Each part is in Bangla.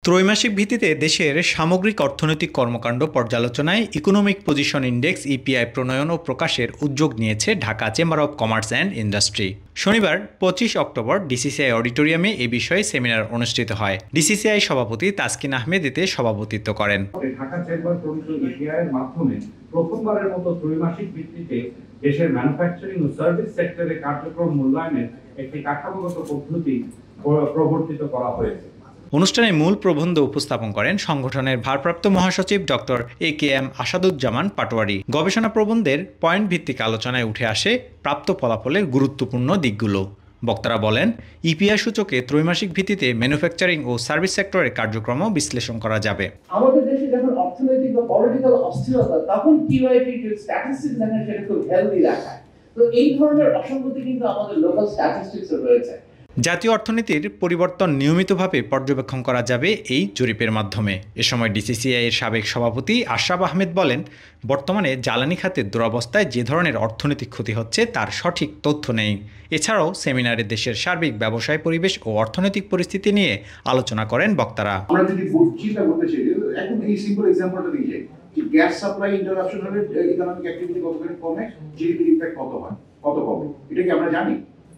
ত্রৈমাসিক ভিত্তিতে দেশের সামগ্রিক অর্থনৈতিক কর্মকাণ্ড পর্যালোচনায় ইকোনমিক পজিশন ইন্ডেক্স ইপিআই প্রণয়ন ও প্রকাশের উদ্যোগ নিয়েছে Dhaka chamber of commerce and industry. শনিবার ২৫ অক্টোবর ডিসিসিআই অডিটোরিয়ামে এ বিষয়ে সেমিনার অনুষ্ঠিত হয়। ডিসিসিআই সভাপতি তাসকিন আহমেদ এতে সভাপতিত্ব করেন। ঢাকা চেম্বার প্রণীত ইপিআই এর মাধ্যমে প্রথমবারের মতো ত্রৈমাসিক ভিত্তিতে দেশের ম্যানুফ্যাকচারিং ও সার্ভিস সেক্টরে কার্যক্রম মূল্যায়নের একটি কাঠামোগত পদ্ধতি প্রবর্তিত করা হয়েছে। অনুষ্ঠানে মূল প্রবন্ধ উপস্থাপন করেন সংগঠনের ভারপ্রাপ্ত মহাসচিব ডক্টর AKM আসাদুজ্জামান পাটোয়ারি। গবেষণা প্রবন্ধের পয়েন্ট ভিত্তিক আলোচনায় উঠে আসে প্রাপ্ত ফলাফলের গুরুত্বপূর্ণ দিকগুলো। বক্তারা বলেন, ইপিআই সূচকে ত্রৈমাসিক ভিত্তিতে ম্যানুফ্যাকচারিং ও সার্ভিস সেক্টরের কার্যক্রম বিশ্লেষণ করা যাবে। আমাদের দেশে যখন অর্থনৈতিক বা পলিটিক্যাল অস্থিরতা, তখন কিউআইপি স্ট্যাটিস্টিক্স দেখেন সেটা খুব হেলদি রাখায়। তো এই ধরনের অসঙ্গতি কিন্তু আমাদের লোকাল স্ট্যাটিস্টিক্সে রয়েছে। জাতীয় অর্থনীতির পরিবর্তন নিয়মিতভাবে পর্যবেক্ষণ করা যাবে এই জরিপের মাধ্যমে। এ সময় ডিসিসিআই এর সাবেক সভাপতি আশরাফ আহমেদ বলেন, বর্তমানে জ্বালানি খাতের দুরবস্থায় যে ধরনের অর্থনৈতিক ক্ষতি হচ্ছে তার সঠিক তথ্য নেই। এছাড়াও সেমিনারে দেশের সার্বিক ব্যবসায় পরিবেশ ও অর্থনৈতিক পরিস্থিতি নিয়ে আলোচনা করেন বক্তারা। আমরা যদি চিন্তা করতে চাই, এখন এই সিম্পল এক্সাম্পলটা দিয়ে যাই যে গ্যাস সাপ্লাই ইন্টারাপশন হলে ইকোনমিক অ্যাক্টিভিটি কতখানি কমে, জিডিপি ইমপ্যাক্ট কত হয়, কত কমে, এটা কি আমরা জানি?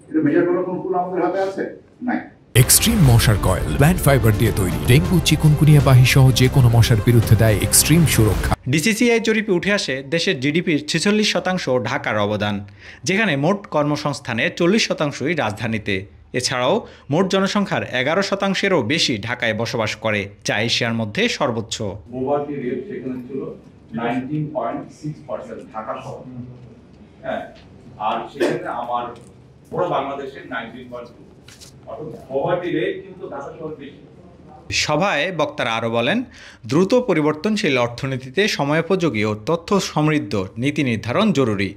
এটা মেজার করার কোনো টুল আমাদের হাতে আছে? নাই। এক্সট্রিম মশার কয়েল প্ল্যান্ট ফাইবার দিয়ে তৈরি, ডেঙ্গু চিকুনগুনিয়া বাহি সহ যে কোনো মশার বিরুদ্ধে দেয় এক্সট্রিম সুরক্ষা। ডিসিসিআই জরিপে উঠে আসে দেশের জিডিপির 46% ঢাকার অবদান, যেখানে মোট কর্মসংস্থানের 40%ই রাজধানীতে। এছাড়াও মোট জনসংখ্যার 11%-এরও বেশি ঢাকায় বসবাস করে, যা এশিয়ার মধ্যে সর্বোচ্চ। মোবাইল রেট সেখানে ছিল 19.6% ঢাকা শহর। হ্যাঁ, আর সেখানে আমার পুরো বাংলাদেশের 19.2, অর্থাৎ মোবাইল রেট কিন্তু ঢাকা শহর বেশি। সভায় বক্তারা আরও বলেন, দ্রুত পরিবর্তনশীল অর্থনীতিতে সময়োপযোগী ও তথ্য সমৃদ্ধ নীতি নির্ধারণ জরুরি।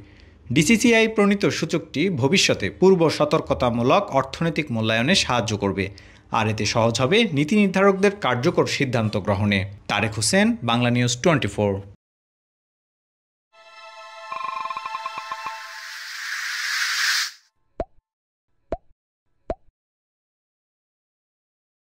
ডিসিসিআই প্রণীত সূচকটি ভবিষ্যতে পূর্ব সতর্কতামূলক অর্থনৈতিক মূল্যায়নে সাহায্য করবে, আর এতে সহজ হবে নীতি নির্ধারকদের কার্যকর সিদ্ধান্ত গ্রহণে। তারেক হোসেন, বাংলা নিউজ 24।